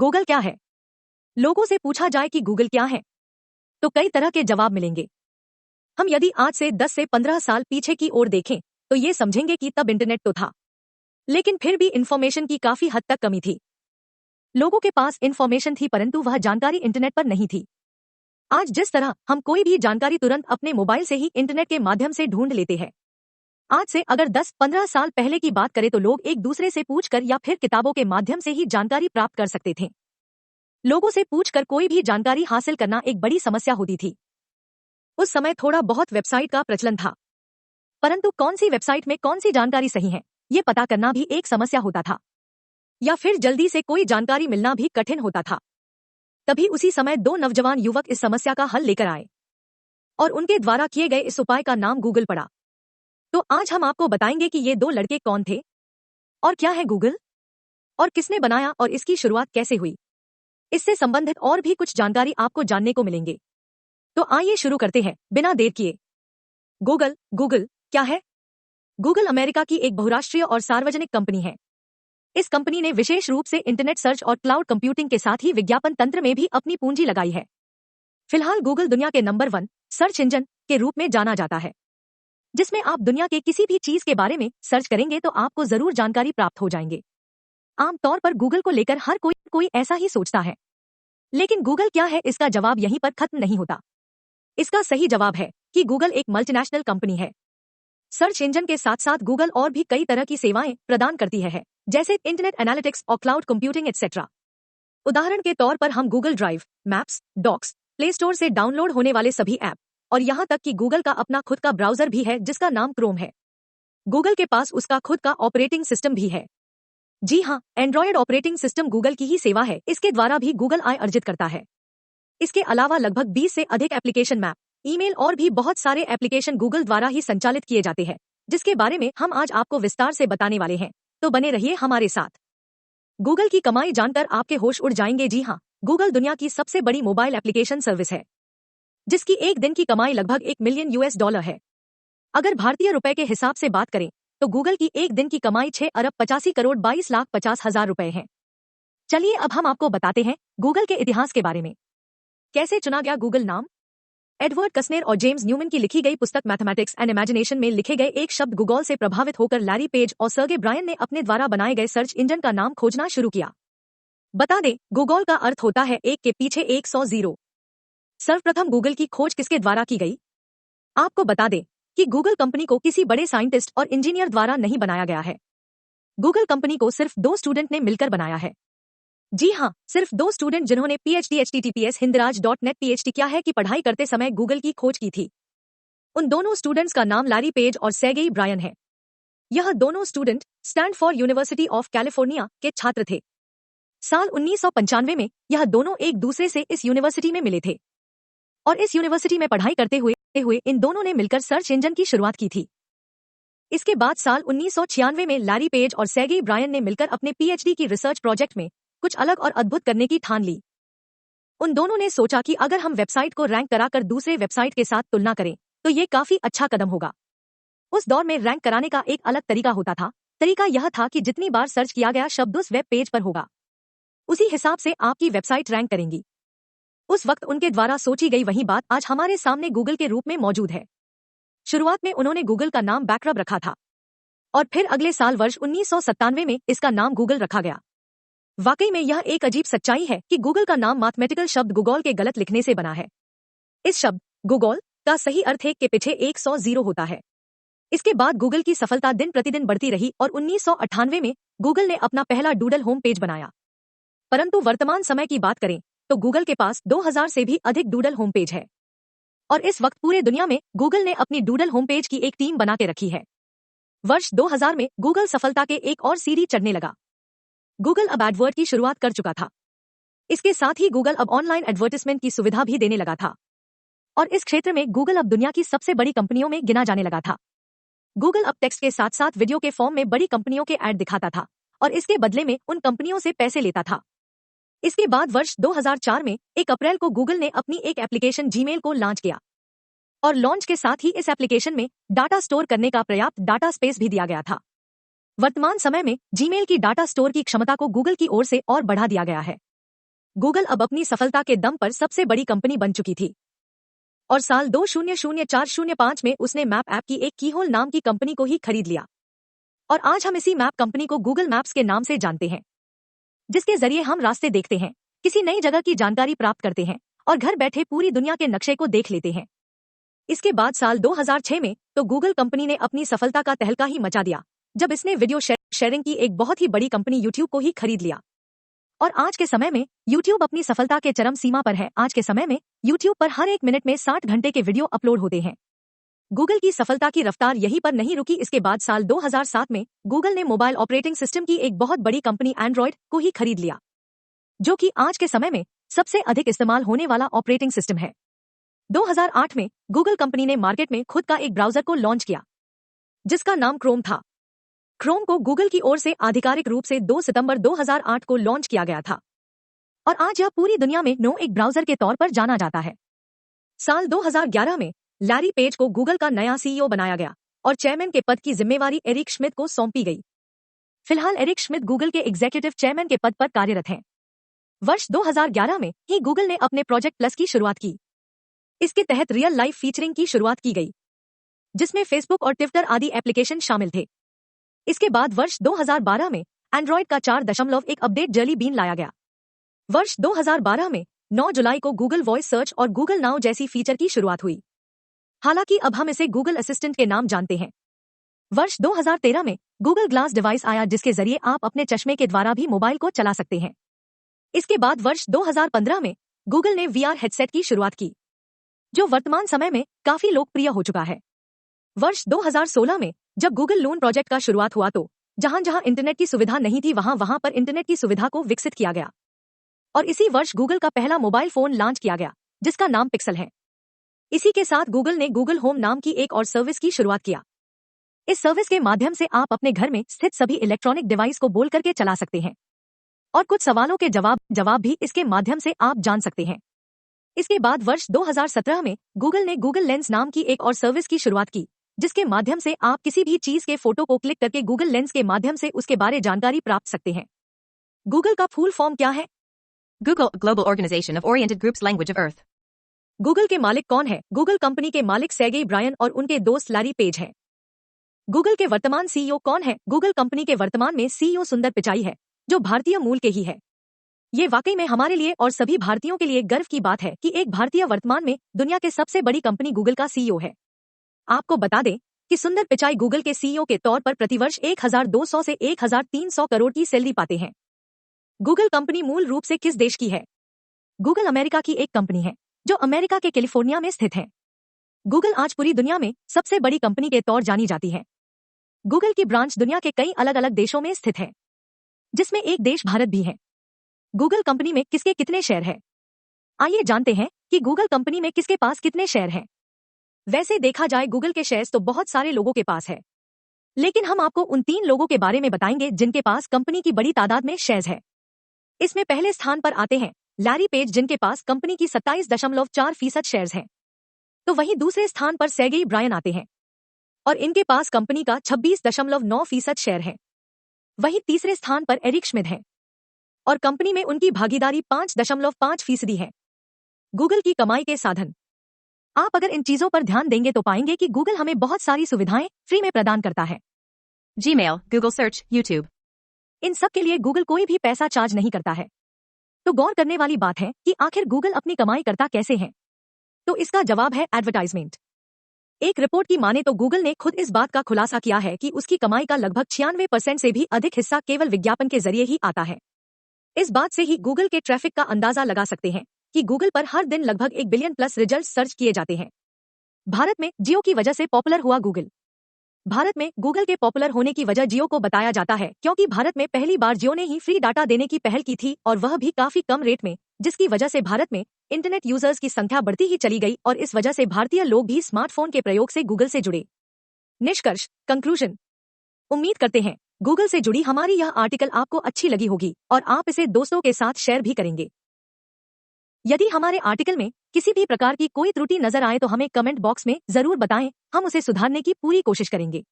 Google क्या है? लोगों से पूछा जाए कि गूगल क्या है, तो कई तरह के जवाब मिलेंगे। हम यदि आज से 10 से 15 साल पीछे की ओर देखें तो ये समझेंगे कि तब इंटरनेट तो था, लेकिन फिर भी इंफॉर्मेशन की काफी हद तक कमी थी। लोगों के पास इंफॉर्मेशन थी परंतु वह जानकारी इंटरनेट पर नहीं थी। आज जिस तरह हम कोई भी जानकारी तुरंत अपने मोबाइल से ही इंटरनेट के माध्यम से ढूंढ लेते हैं, आज से अगर 10-15 साल पहले की बात करें तो लोग एक दूसरे से पूछकर या फिर किताबों के माध्यम से ही जानकारी प्राप्त कर सकते थे। लोगों से पूछकर कोई भी जानकारी हासिल करना एक बड़ी समस्या होती थी। उस समय थोड़ा बहुत वेबसाइट का प्रचलन था, परंतु कौन सी वेबसाइट में कौन सी जानकारी सही है, ये पता करना भी एक समस्या होता था, या फिर जल्दी से कोई जानकारी मिलना भी कठिन होता था। तभी उसी समय दो नौजवान युवक इस समस्या का हल लेकर आए और उनके द्वारा किए गए इस उपाय का नाम गूगल पड़ा। तो आज हम आपको बताएंगे कि ये दो लड़के कौन थे और क्या है गूगल, और किसने बनाया और इसकी शुरुआत कैसे हुई। इससे संबंधित और भी कुछ जानकारी आपको जानने को मिलेंगे। तो आइए शुरू करते हैं बिना देर किए। गूगल क्या है? गूगल अमेरिका की एक बहुराष्ट्रीय और सार्वजनिक कंपनी है। इस कंपनी ने विशेष रूप से इंटरनेट सर्च और क्लाउड कंप्यूटिंग के साथ ही विज्ञापन तंत्र में भी अपनी पूंजी लगाई है। फिलहाल गूगल दुनिया के नंबर 1 सर्च इंजन के रूप में जाना जाता है, जिसमें आप दुनिया के किसी भी चीज के बारे में सर्च करेंगे तो आपको जरूर जानकारी प्राप्त हो जाएंगे। आमतौर पर गूगल को लेकर हर कोई ऐसा ही सोचता है, लेकिन गूगल क्या है इसका जवाब यहीं पर खत्म नहीं होता। इसका सही जवाब है कि गूगल एक मल्टीनेशनल कंपनी है। सर्च इंजन के साथ साथ गूगल और भी कई तरह की सेवाएं प्रदान करती है, जैसे इंटरनेट एनालिटिक्स और क्लाउड कंप्यूटिंग एटसेट्रा। उदाहरण के तौर पर हम Google drive, maps, docs, play store से डाउनलोड होने वाले सभी ऐप और यहाँ तक कि गूगल का अपना खुद का ब्राउजर भी है जिसका नाम क्रोम है। गूगल के पास उसका खुद का ऑपरेटिंग सिस्टम भी है। जी हाँ, एंड्रॉयड ऑपरेटिंग सिस्टम गूगल की ही सेवा है। इसके द्वारा भी गूगल आय अर्जित करता है। इसके अलावा लगभग 20 से अधिक एप्लीकेशन, मैप, ईमेल और भी बहुत सारे एप्लीकेशन गूगल द्वारा ही संचालित किए जाते हैं, जिसके बारे में हम आज आपको विस्तार से बताने वाले हैं। तो बने रहिए हमारे साथ। गूगल की कमाई जानकर आपके होश उड़ जाएंगे। जी हाँ, गूगल दुनिया की सबसे बड़ी मोबाइल एप्लीकेशन सर्विस है, जिसकी एक दिन की कमाई लगभग $1 मिलियन है। अगर भारतीय रुपए के हिसाब से बात करें तो गूगल की एक दिन की कमाई 6 अरब 85 करोड़ 22 लाख 50 हजार रुपए है। चलिए अब हम आपको बताते हैं गूगल के इतिहास के बारे में। कैसे चुना गया गूगल नाम? एडवर्ड कस्नेर और जेम्स न्यूमैन की लिखी गई पुस्तक मैथमेटिक्स एंड इमेजिनेशन में लिखे गए एक शब्द गूगल से प्रभावित होकर लैरी पेज और सर्गे ब्रायन ने अपने द्वारा बनाए गए सर्च इंजन का नाम खोजना शुरू किया। बता दें, गूगल का अर्थ होता है एक के पीछे 100 जीरो। सर्वप्रथम गूगल की खोज किसके द्वारा की गई? आपको बता दें कि गूगल कंपनी को किसी बड़े साइंटिस्ट और इंजीनियर द्वारा नहीं बनाया गया है। गूगल कंपनी को सिर्फ 2 स्टूडेंट ने मिलकर बनाया है। जी हाँ, सिर्फ 2 स्टूडेंट जिन्होंने PhD https hindiraj.net PhD किया है की पढ़ाई करते समय गूगल की खोज की थी। उन दोनों स्टूडेंट्स का नाम लैरी पेज और सर्गेई ब्रायन है। यह दोनों student Stanford university of California के छात्र थे। साल 1995 में यह दोनों एक दूसरे से इस यूनिवर्सिटी में मिले थे और इस यूनिवर्सिटी में पढ़ाई करते हुए इन दोनों ने मिलकर सर्च इंजन की शुरुआत की थी। इसके बाद साल 1996 में लैरी पेज और सर्गेई ब्रायन ने मिलकर अपने PhD की रिसर्च प्रोजेक्ट में कुछ अलग और अद्भुत करने की ठान ली। उन दोनों ने सोचा कि अगर हम वेबसाइट को रैंक कराकर दूसरे वेबसाइट के साथ तुलना करें तो ये काफी अच्छा कदम होगा। उस दौर में रैंक कराने का एक अलग तरीका होता था। तरीका यह था कि जितनी बार सर्च किया गया शब्द उस वेब पेज पर होगा, उसी हिसाब से आपकी वेबसाइट रैंक करेंगी। उस वक्त उनके द्वारा सोची गई वही बात आज हमारे सामने गूगल के रूप में मौजूद है। शुरुआत में उन्होंने गूगल का नाम बैकरब रखा था और फिर अगले साल वर्ष 1997 में इसका नाम गूगल रखा गया। वाकई में यह एक अजीब सच्चाई है कि गूगल का नाम मैथमेटिकल शब्द गूगल के गलत लिखने से बना है। इस शब्द गूगल का सही अर्थ एक के पीछे 100 जीरो होता है। इसके बाद गूगल की सफलता दिन प्रतिदिन बढ़ती रही और 1998 में गूगल ने अपना पहला डूडल होम पेज बनाया। परंतु वर्तमान समय की बात करें तो गूगल के पास 2000 से भी अधिक डूडल होम पेज है और इस वक्त पूरे दुनिया में गूगल ने अपनी डूडल होम पेज की एक टीम बना के रखी है। वर्ष 2000 में गूगल सफलता के एक और सीढ़ी चढ़ने लगा। गूगल अब एडवर्ड की शुरुआत कर चुका था। इसके साथ ही गूगल अब ऑनलाइन एडवर्टाइजमेंट की सुविधा भी देने लगा था और इस क्षेत्र में गूगल अब दुनिया की सबसे बड़ी कंपनियों में गिना जाने लगा था। गूगल अब टेक्स्ट के साथ साथ वीडियो के फॉर्म में बड़ी कंपनियों के ऐड दिखाता था और इसके बदले में उन कंपनियों से पैसे लेता था। इसके बाद वर्ष 2004 में 1 अप्रैल को गूगल ने अपनी एक एप्लीकेशन जीमेल को लॉन्च किया और लॉन्च के साथ ही इस एप्लीकेशन में डाटा स्टोर करने का पर्याप्त डाटा स्पेस भी दिया गया था। वर्तमान समय में जीमेल की डाटा स्टोर की क्षमता को गूगल की ओर से और बढ़ा दिया गया है। गूगल अब अपनी सफलता के दम पर सबसे बड़ी कंपनी बन चुकी थी और साल 200405 में उसने मैप ऐप की एक कीहोल नाम की कंपनी को ही खरीद लिया। और आज हम इसी मैप कंपनी को गूगल मैप्स के नाम से जानते हैं, जिसके जरिए हम रास्ते देखते हैं, किसी नई जगह की जानकारी प्राप्त करते हैं और घर बैठे पूरी दुनिया के नक्शे को देख लेते हैं। इसके बाद साल 2006 में तो गूगल कंपनी ने अपनी सफलता का तहलका ही मचा दिया जब इसने वीडियो शेयरिंग की एक बहुत ही बड़ी कंपनी यूट्यूब को ही खरीद लिया। और आज के समय में यूट्यूब अपनी सफलता के चरम सीमा पर है। आज के समय में यूट्यूब पर हर एक मिनट में 60 घंटे के वीडियो अपलोड होते हैं। गूगल की सफलता की रफ्तार यहीं पर नहीं रुकी। इसके बाद साल 2007 में गूगल ने मोबाइल ऑपरेटिंग सिस्टम की एक बहुत बड़ी कंपनी एंड्रॉयड को ही खरीद लिया, जो कि आज के समय में सबसे अधिक इस्तेमाल होने वाला ऑपरेटिंग सिस्टम है। 2008 में गूगल कंपनी ने मार्केट में खुद का एक ब्राउजर को लॉन्च किया, जिसका नाम क्रोम था। क्रोम को गूगल की ओर से आधिकारिक रूप से 2 सितंबर 2008 को लॉन्च किया गया था और आज यह पूरी दुनिया में एक ब्राउजर के तौर पर जाना जाता है। साल 2011 में लैरी पेज को गूगल का नया सीईओ बनाया गया और चेयरमैन के पद की जिम्मेवारी एरिक श्मिड को सौंपी गई। फिलहाल एरिक श्मिड गूगल के एग्जीक्यूटिव चेयरमैन के पद पर कार्यरत हैं। वर्ष 2011 में ही गूगल ने अपने प्रोजेक्ट प्लस की शुरुआत की। इसके तहत रियल लाइफ फीचरिंग की शुरुआत की गई, जिसमें फेसबुक और ट्विटर आदि एप्लीकेशन शामिल थे। इसके बाद वर्ष 2012 में एंड्रॉयड का 4.1 अपडेट जेली बीन लाया गया। वर्ष 2012 में 9 जुलाई को गूगल वॉइस सर्च और गूगल नाउ जैसी फीचर की शुरुआत हुई। हालांकि अब हम इसे गूगल असिस्टेंट के नाम जानते हैं। वर्ष 2013 में गूगल ग्लास डिवाइस आया, जिसके जरिए आप अपने चश्मे के द्वारा भी मोबाइल को चला सकते हैं। इसके बाद वर्ष 2015 में गूगल ने वीआर हेडसेट की शुरुआत की, जो वर्तमान समय में काफी लोकप्रिय हो चुका है। वर्ष 2016 में जब गूगल लून प्रोजेक्ट का शुरुआत हुआ तो जहां जहां इंटरनेट की सुविधा नहीं थी वहां पर इंटरनेट की सुविधा को विकसित किया गया और इसी वर्ष गूगल का पहला मोबाइल फोन लॉन्च किया गया, जिसका नाम पिक्सल है। इसी के साथ गूगल ने गूगल होम नाम की एक और सर्विस की शुरुआत किया। इस सर्विस के माध्यम से आप अपने घर में स्थित सभी इलेक्ट्रॉनिक डिवाइस को बोल करके चला सकते हैं और कुछ सवालों के जवाब भी इसके माध्यम से आप जान सकते हैं। इसके बाद वर्ष 2017 में गूगल ने गूगल लेंस नाम की एक और सर्विस की शुरुआत की, जिसके माध्यम से आप किसी भी चीज के फोटो को क्लिक करके गूगल लेंस के माध्यम से उसके बारे जानकारी प्राप्त सकते हैं। गूगल का फुल फॉर्म क्या है? Google, a global organization of oriented groups, language of Earth. Google के मालिक कौन है? गूगल कंपनी के मालिक सर्गेई ब्रायन और उनके दोस्त लैरी पेज हैं। गूगल के वर्तमान सीईओ कौन है? गूगल कंपनी के वर्तमान में सीईओ सुंदर पिचाई है, जो भारतीय मूल के ही है। ये वाकई में हमारे लिए और सभी भारतीयों के लिए गर्व की बात है कि एक भारतीय वर्तमान में दुनिया के सबसे बड़ी कंपनी गूगल का सीईओ है। आपको बता दें कि सुंदर पिचाई गूगल के सीईओ के तौर पर प्रतिवर्ष 1200 से 1300 करोड़ की सैलरी पाते हैं। गूगल कंपनी मूल रूप से किस देश की है? गूगल अमेरिका की एक कंपनी है, जो अमेरिका के कैलिफोर्निया में स्थित है। गूगल आज पूरी दुनिया में सबसे बड़ी कंपनी के तौर जानी जाती है। गूगल की ब्रांच दुनिया के कई अलग अलग देशों में स्थित है, जिसमें एक देश भारत भी है। गूगल कंपनी में किसके कितने शेयर हैं? आइए जानते हैं कि गूगल कंपनी में किसके पास कितने शेयर हैं। वैसे देखा जाए गूगल के शेयर्स तो बहुत सारे लोगों के पास है, लेकिन हम आपको उन 3 लोगों के बारे में बताएंगे जिनके पास कंपनी की बड़ी तादाद में शेयर्स है। इसमें पहले स्थान पर आते हैं लैरी पेज, जिनके पास कंपनी की 27.4% शेयर्स हैं। तो वहीं दूसरे स्थान पर सर्गेई ब्रायन आते हैं और इनके पास कंपनी का 26.9% शेयर है। वहीं तीसरे स्थान पर एरिक श्मिड हैं और कंपनी में उनकी भागीदारी 5.5% है। गूगल की कमाई के साधन। आप अगर इन चीजों पर ध्यान देंगे तो पाएंगे कि गूगल हमें बहुत सारी सुविधाएं फ्री में प्रदान करता है। Gmail, Google Search, YouTube. इन सब के लिए गूगल कोई भी पैसा चार्ज नहीं करता है। तो गौर करने वाली बात है कि आखिर गूगल अपनी कमाई करता कैसे है? तो इसका जवाब है एडवर्टाइजमेंट। एक रिपोर्ट की माने तो गूगल ने खुद इस बात का खुलासा किया है कि उसकी कमाई का लगभग 96% से भी अधिक हिस्सा केवल विज्ञापन के जरिए ही आता है। इस बात से ही गूगल के ट्रैफिक का अंदाजा लगा सकते हैं कि गूगल पर हर दिन लगभग 1 बिलियन प्लस रिजल्ट सर्च किए जाते हैं। भारत में जियो की वजह से पॉपुलर हुआ गूगल। भारत में गूगल के पॉपुलर होने की वजह जियो को बताया जाता है, क्योंकि भारत में पहली बार जियो ने ही फ्री डाटा देने की पहल की थी और वह भी काफी कम रेट में, जिसकी वजह से भारत में इंटरनेट यूजर्स की संख्या बढ़ती ही चली गई और इस वजह से भारतीय लोग भी स्मार्टफोन के प्रयोग से गूगल से जुड़े। निष्कर्ष, कंक्लूजन। उम्मीद करते हैं गूगल से जुड़ी हमारी यह आर्टिकल आपको अच्छी लगी होगी और आप इसे दोस्तों के साथ शेयर भी करेंगे। यदि हमारे आर्टिकल में किसी भी प्रकार की कोई त्रुटि नजर आए तो हमें कमेंट बॉक्स में जरूर बताएं, हम उसे सुधारने की पूरी कोशिश करेंगे।